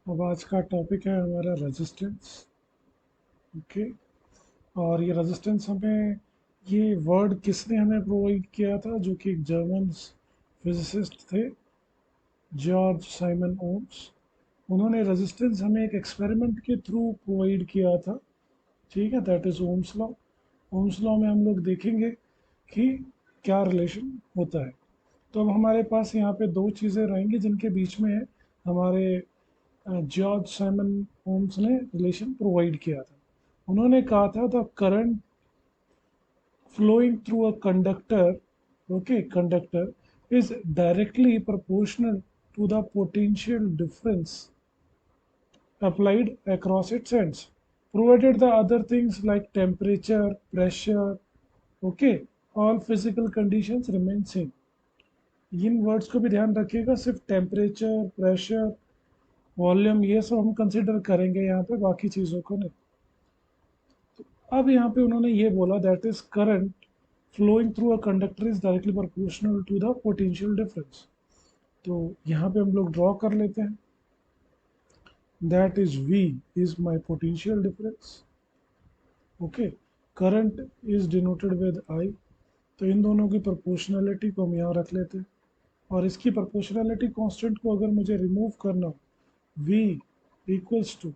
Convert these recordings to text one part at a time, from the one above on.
अब आज का टॉपिक है हमारा रेजिस्टेंस। ओके। और ये रेजिस्टेंस हमें, ये वर्ड किसने हमें प्रोवाइड किया था, जो कि एक जर्मन फिजिसिस्ट थे, जॉर्ज साइमन ओम्स। उन्होंने रेजिस्टेंस हमें एक एक्सपेरिमेंट के थ्रू प्रोवाइड किया था। ठीक है, that is Ohm's law. Ohm's law में हम लोग देखेंगे कि क्या रिलेशन होता है। तो अब हमारे पास यहाँ पे दो चीज़ें रहेंगी जिनके बीच में हमारे जॉर्ज साइमन ओम्स ने रिलेशन प्रोवाइड किया था। उन्होंने कहा था the current flowing through a conductor, okay, conductor is directly proportional to the potential difference applied across its ends, provided the other things like temperature, pressure, okay, all physical conditions remain same. In words को भी ध्यान रखिएगा, सिर्फ temperature, pressure, volume ये सब हम consider करेंगे यहाँ पे, बाकी चीज़ों को नहीं। अब यहाँ पे उन्होंने ये बोला that is current flowing through a conductor is directly proportional to the potential difference। तो यहाँ पे हम लोग ड्रॉ कर लेते हैं, that is V is my potential difference। Okay, current is denoted with I। तो इन दोनों की प्रोपोर्शनलिटी को हम यहाँ रख लेते हैं, और इसकी प्रोपोर्शनलिटी कांस्टेंट को अगर मुझे रिमूव करना हो, V इक्वल्स टू,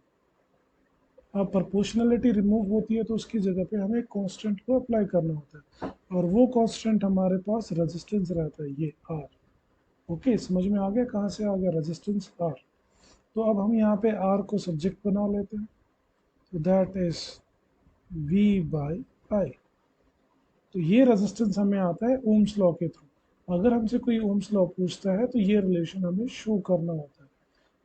अब प्रोपोर्शनलिटी रिमूव होती है तो उसकी जगह पे हमें कांस्टेंट को अप्लाई करना होता है, और वो कांस्टेंट हमारे पास रेजिस्टेंस रहता है, ये R। ओके, समझ में आ गया कहाँ से आ गया रेजिस्टेंस R। तो अब हम यहाँ पे R को सब्जेक्ट बना लेते हैं, तो that is V by I। तो ये रेजिस्टेंस हमें आता है ओम्स लॉ के थ्रू। अगर हमसे कोई ओम्स लॉ पूछता है तो ये रिलेशन हमें शो करना होता है,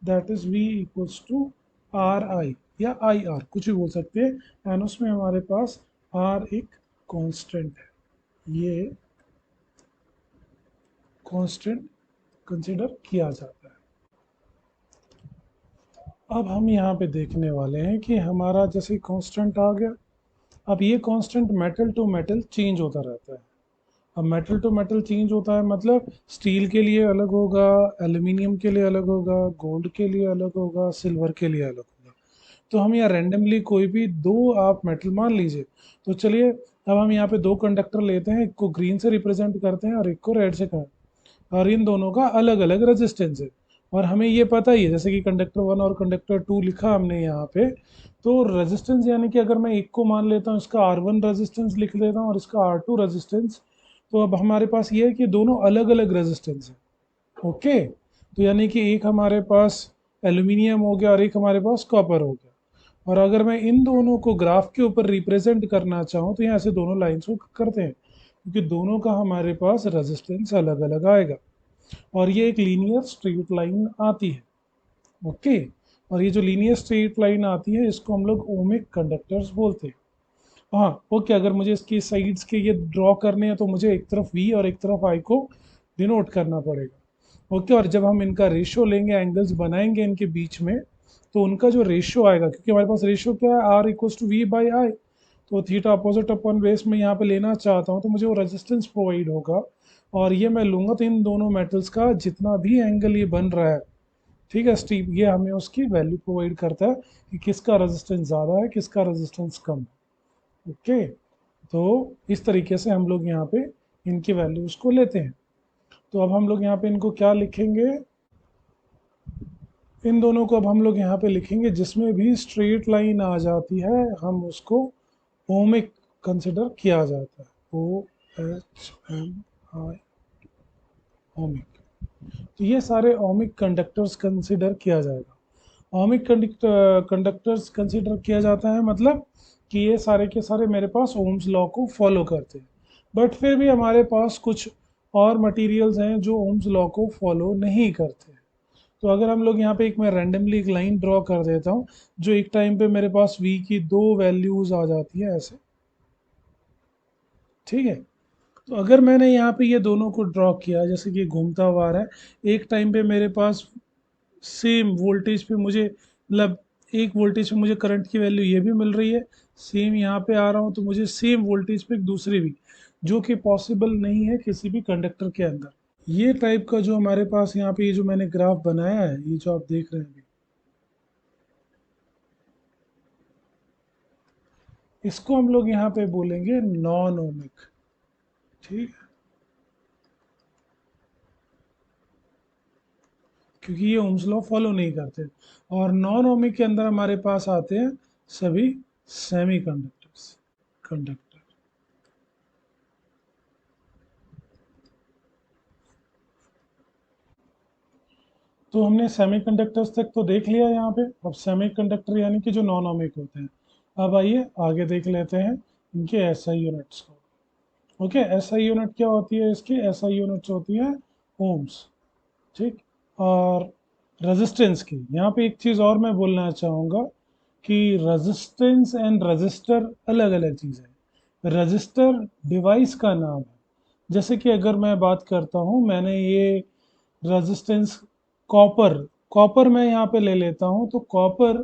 that is V equals to RI या IR, कुछ भी बोल सकते हैं, एंड उसमें हमारे पास R एक कांस्टेंट है, ये कांस्टेंट कंसिडर किया जाता है। अब हम यहाँ पे देखने वाले हैं कि हमारा जैसे कांस्टेंट आ गया, अब ये constant metal to metal change होता रहता है। अब मेटल टू मेटल चेंज होता है मतलब स्टील के लिए अलग होगा, एल्यूमिनियम के लिए अलग होगा, गोल्ड के लिए अलग होगा, सिल्वर के लिए अलग होगा। तो हम यहाँ रैंडमली कोई भी दो आप मेटल मान लीजिए। तो चलिए, अब हम यहाँ पे दो कंडक्टर लेते हैं, एक को ग्रीन से रिप्रेजेंट करते हैं और एक को रेड से करते हैं, और इन दोनों का अलग अलग रेजिस्टेंस है। और हमें ये पता ही है, जैसे कि कंडक्टर 1 और कंडक्टर 2 लिखा हमने यहाँ पे, तो रेजिस्टेंस यानी कि अगर मैं एक को मान लेता हूँ, इसका R1 रेजिस्टेंस लिख लेता हूँ और इसका R2 रेजिस्टेंस, तो अब हमारे पास ये है कि दोनों अलग अलग रेजिस्टेंस है। ओके, तो यानी कि एक हमारे पास एल्यूमिनियम हो गया और एक हमारे पास कॉपर हो गया। और अगर मैं इन दोनों को ग्राफ के ऊपर रिप्रेजेंट करना चाहूँ तो यहाँ से दोनों लाइन्स को करते हैं, क्योंकि दोनों का हमारे पास रेजिस्टेंस अलग अलग आएगा, और ये एक लीनियर स्ट्रेट लाइन आती है। ओके, और ये जो लीनियर स्ट्रेट लाइन आती है इसको हम लोग ओमिक कंडक्टर्स बोलते हैं। हाँ ओके, अगर मुझे इसकी साइड्स के ये ड्रॉ करने हैं तो मुझे एक तरफ V और एक तरफ I को डिनोट करना पड़ेगा। ओके, और जब हम इनका रेशियो लेंगे, एंगल्स बनाएंगे इनके बीच में, तो उनका जो रेशियो आएगा, क्योंकि हमारे पास रेशियो क्या है, R equals to V by I, तो थीटा अपोजिट अपन बेस में यहाँ पे लेना चाहता हूँ तो मुझे वो रेजिस्टेंस प्रोवाइड होगा, और ये मैं लूँगा तो इन दोनों मेटल्स का जितना भी एंगल ये बन रहा है, ठीक है स्टीव, ये हमें उसकी वैल्यू प्रोवाइड करता है कि किसका रेजिस्टेंस ज़्यादा है, किसका रेजिस्टेंस कम है। ओके, तो इस तरीके से हम लोग यहाँ पे इनकी वैल्यूज़ को लेते हैं। तो अब हम लोग यहाँ पे इनको क्या लिखेंगे, इन दोनों को अब हम लोग यहाँ पे लिखेंगे, जिसमें भी स्ट्रेट लाइन आ जाती है हम उसको ओमिक कंसिडर किया जाता है, OHMI, ओमिक। तो ये सारे ओमिक कंडक्टर्स कंसिडर किया जाएगा। ओमिक कंडक्टर्स कंसिडर किया जाता है मतलब कि ये सारे के सारे मेरे पास ओम्स लॉ को फॉलो करते हैं, बट फिर भी हमारे पास कुछ और मटेरियल्स हैं जो ओम्स लॉ को फॉलो नहीं करते। तो अगर हम लोग यहाँ पे एक, मैं रैंडमली एक लाइन ड्रॉ कर देता हूँ, जो एक टाइम पे मेरे पास V की दो वैल्यूज आ जाती है ऐसे, ठीक है। तो अगर मैंने यहाँ पे ये दोनों को ड्रॉ किया, जैसे कि घूमता हुआ आ रहा है, एक टाइम पे मेरे पास सेम वोल्टेज पे मुझे, मतलब एक वोल्टेज पे मुझे करंट की वैल्यू ये भी मिल रही है, सेम यहाँ पे आ रहा हूँ तो मुझे सेम वोल्टेज पे एक दूसरी भी, जो कि पॉसिबल नहीं है किसी भी कंडक्टर के अंदर। ये टाइप का जो हमारे पास यहाँ पे ये जो मैंने ग्राफ बनाया है, ये जो आप देख रहे हैं अभी, इसको हम लोग यहाँ पे बोलेंगे नॉन ओमिक। ठीक है, क्योंकि ये ओम्स लॉ फॉलो नहीं करते। और नॉन ओमिक के अंदर हमारे पास आते हैं सभी सेमी कंडक्टर्स, कंडक्टर। तो हमने सेमीकंडक्टर्स तक तो देख लिया यहाँ पे। अब सेमीकंडक्टर यानी कि जो नॉन ओमिक होते हैं। अब आइए आगे देख लेते हैं इनके एसआई यूनिट्स को। ओके, एसआई यूनिट क्या होती है इसकी? एसआई यूनिट्स होती है ओम्स। ठीक। और रेजिस्टेंस की यहाँ पे एक चीज़ और मैं बोलना चाहूँगा कि रेजिस्टेंस एंड रजिस्टर अलग अलग चीज़ है। रजिस्टर डिवाइस का नाम है। जैसे कि अगर मैं बात करता हूँ, मैंने ये रेजिस्टेंस कॉपर, कॉपर मैं यहाँ पे ले लेता हूँ, तो कॉपर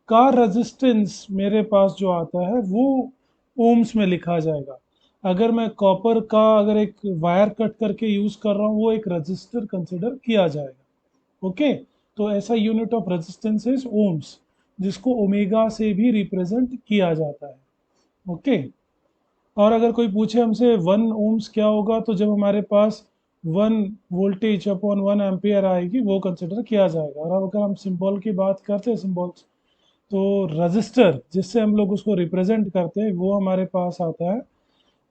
का रेजिस्टेंस मेरे पास जो आता है वो ओम्स में लिखा जाएगा। अगर मैं कॉपर का अगर एक वायर कट करके यूज कर रहा हूँ, वो एक रजिस्टर कंसिडर किया जाएगा। ओके, तो ऐसा unit of resistance is ohms, जिसको ओमेगा से भी रिप्रेजेंट किया जाता है। ओके। और अगर कोई पूछे हमसे 1 ओम्स क्या होगा, तो जब हमारे पास 1 वोल्टेज अपॉन 1 एम्पियर आएगी वो कंसिडर किया जाएगा। और अब अगर हम सिंबल की बात करते हैं, सिंबल्स, तो रजिस्टर जिससे हम लोग उसको रिप्रेजेंट करते हैं वो हमारे पास आता है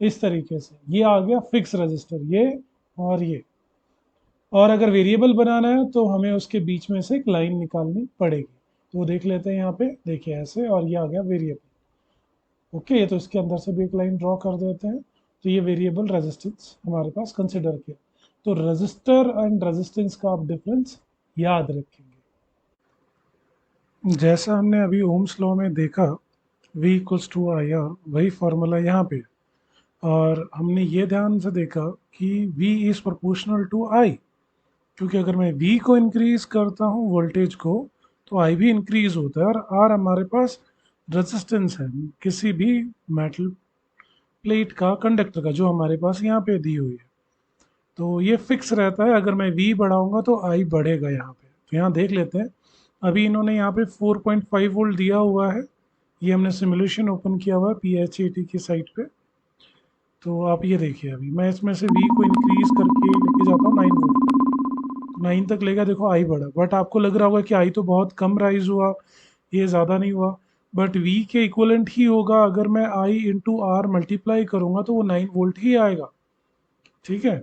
इस तरीके से। ये आ गया फिक्स रजिस्टर, ये और ये। और अगर वेरिएबल बनाना है तो हमें उसके बीच में से एक लाइन निकालनी पड़ेगी। तो वो देख लेते हैं यहाँ पे, देखिए ऐसे, और ये आ गया वेरिएबल। ओके, तो इसके अंदर से भी एक लाइन ड्रॉ कर देते हैं। तो ये वेरिएबल रेजिस्टेंस हमारे पास कंसिडर किया। तो रेजिस्टर एंड रेजिस्टेंस का आप डिफरेंस याद रखेंगे। जैसा हमने अभी ओम्स लॉ में देखा, V equals to I R, वही फॉर्मूला यहाँ पे। और हमने ये ध्यान से देखा कि V is proportional to I, क्योंकि अगर मैं V को इंक्रीज करता हूँ वोल्टेज को, तो I भी इंक्रीज होता है। और R हमारे पास रेजिस्टेंस है किसी भी मेटल प्लेट का, कंडक्टर का, जो हमारे पास यहाँ पे दी हुई है। तो ये फिक्स रहता है। अगर मैं V बढ़ाऊंगा तो I बढ़ेगा यहाँ पे। तो यहाँ देख लेते हैं, अभी इन्होंने यहाँ पे 4.5 वोल्ट दिया हुआ है। ये हमने सिमुलेशन ओपन किया हुआ है PHAT की साइट पे। तो आप ये देखिए, अभी मैं इसमें से V को इंक्रीज करके लेके जाता हूँ 9 वोल्ट, 9 तक लेगा, देखो आई बढ़ा। बट आपको लग रहा होगा कि आई तो बहुत कम राइज हुआ, ये ज़्यादा नहीं हुआ। बट वी के इक्वलेंट ही होगा। अगर मैं आई इंटू आर मल्टीप्लाई करूँगा तो वो 9 वोल्ट ही आएगा। ठीक है।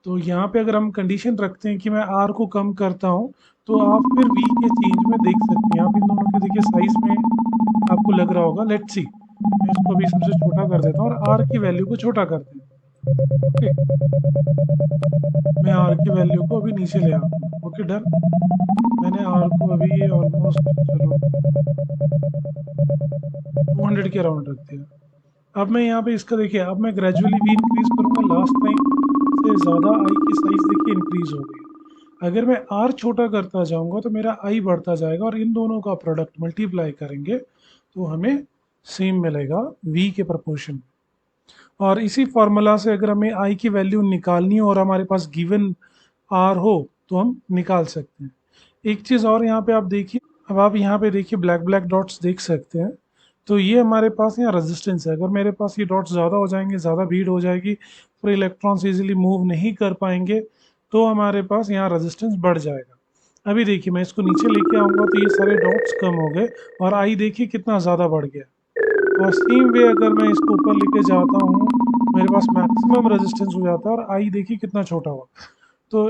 तो यहाँ पे अगर हम कंडीशन रखते हैं कि मैं आर को कम करता हूँ, तो आप फिर वी के चेंज में देख सकते हैं। आप इन दोनों के देखिए साइज में आपको लग रहा होगा। लेट्स सी, मैं इसको अभी सबसे छोटा कर देता हूँ और आर की वैल्यू को छोटा कर देता हूँ। ओके, मैं आर की वैल्यू को अभी नीचे ले आता हूँ। Okay, done. मैंने आर को अभी ऑलमोस्ट, चलो, 200 के अराउंड रख दिया। अब मैं यहाँ पे इसका देखिए, अब मैं ग्रेजुअली भी इंक्रीज करूँगा। लास्ट टाइम से ज़्यादा आई की साइज देखिए इंक्रीज हो गई। अगर मैं आर छोटा करता जाऊँगा तो मेरा आई बढ़ता जाएगा, और इन दोनों का प्रोडक्ट मल्टीप्लाई करेंगे तो हमें सेम मिलेगा वी के प्रपोर्शन। और इसी फॉर्मूला से अगर हमें आई की वैल्यू निकालनी हो और हमारे पास गिवन आर हो तो हम निकाल सकते हैं। एक चीज़ और यहाँ पे आप देखिए, अब आप यहाँ पे देखिए ब्लैक ब्लैक डॉट्स देख सकते हैं। तो ये हमारे पास यहाँ रेजिस्टेंस है। अगर मेरे पास ये डॉट्स ज़्यादा हो जाएंगे, ज़्यादा भीड़ हो जाएगी, फिर इलेक्ट्रॉन्स इजीली मूव नहीं कर पाएंगे, तो हमारे पास यहाँ रेजिस्टेंस बढ़ जाएगा। अभी देखिए मैं इसको नीचे लेके आऊँगा तो ये सारे डॉट्स कम हो गए, और आई देखिए कितना ज़्यादा बढ़ गया। और सेम वे अगर मैं इसको ऊपर लेके जाता हूँ, मेरे पास मैक्सिमम रेजिस्टेंस हो जाता है, और आई देखिए कितना छोटा हुआ। तो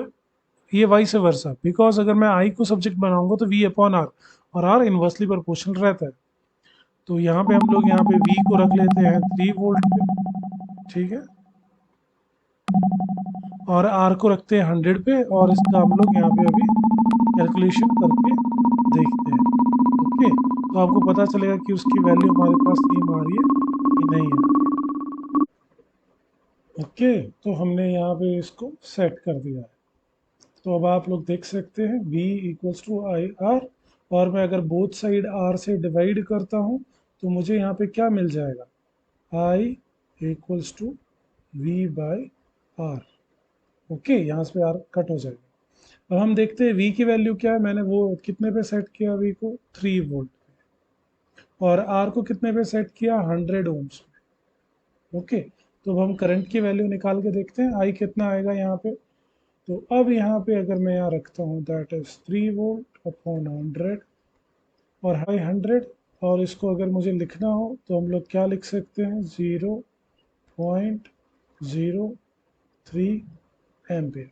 ये वाई से वर्सा, बिकॉज अगर मैं आई को सब्जेक्ट बनाऊंगा तो वी अपॉन आर, और आर इन्वर्सली प्रोपोर्शनल रहता है। तो यहाँ पे हम लोग यहाँ पे वी को रख लेते हैं 3 वोल्ट पे। ठीक है। और आर को रखते हैं 100 पे, और इसका हम लोग यहाँ पे अभी कैलकुलेशन करके देखते हैं। ओके, तो आपको पता चलेगा कि उसकी वैल्यू हमारे पास सेम आ रही है कि नहीं आ रही है। ओके, तो हमने यहाँ पे इसको सेट कर दिया है। तो अब आप लोग देख सकते हैं V equals to I R, और मैं अगर बोथ साइड R से डिवाइड करता हूँ तो मुझे यहाँ पे क्या मिल जाएगा? I equals to V by R. Okay, यहाँ से R कट हो जाएगा। अब हम देखते हैं V की वैल्यू क्या है। मैंने वो कितने पे सेट किया V को? 3 वोल्ट। और आर को कितने पे सेट किया, 100 ओम्स में। ओके, तो अब हम करंट की वैल्यू निकाल के देखते हैं, आई कितना आएगा यहाँ पे। तो अब यहाँ पे अगर मैं यहाँ रखता हूँ दैट इज 3 वोल्ट अपॉन 100 और हाई 100, और इसको अगर मुझे लिखना हो तो हम लोग क्या लिख सकते हैं, 0.03 एम्पियर।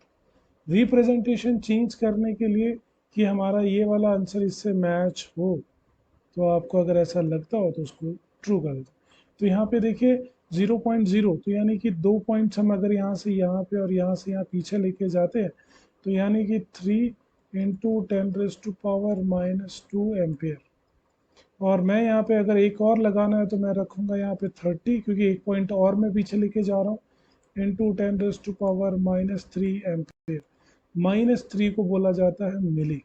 रिप्रेजेंटेशन चेंज करने के लिए कि हमारा ये वाला आंसर इससे मैच हो, तो आपको अगर ऐसा लगता हो तो उसको ट्रू कर दो। तो यहाँ पे देखिए 0.0, तो यानी कि 2 पॉइंट्स हम अगर यहाँ से यहाँ पे और यहाँ से यहाँ पीछे लेके जाते हैं, तो यानी कि 3 × 10⁻⁻² एम्पियर। और मैं यहाँ पे अगर एक और लगाना है तो मैं रखूँगा यहाँ पे 30, क्योंकि एक पॉइंट और मैं पीछे लेके जा रहा हूँ, × 10⁻³ एम्पियर। -3 को बोला जाता है मिली।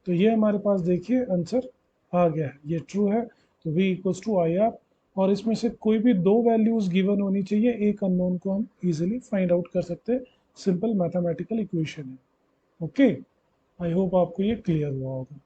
तो ये हमारे पास देखिए आंसर आ गया है, ये ट्रू है। तो V equals to I R, और इसमें से कोई भी दो वैल्यूज गिवन होनी चाहिए, एक अननोन को हम इजीली फाइंड आउट कर सकते हैं, सिंपल मैथमेटिकल इक्वेशन है। ओके, आई होप आपको ये क्लियर हुआ होगा।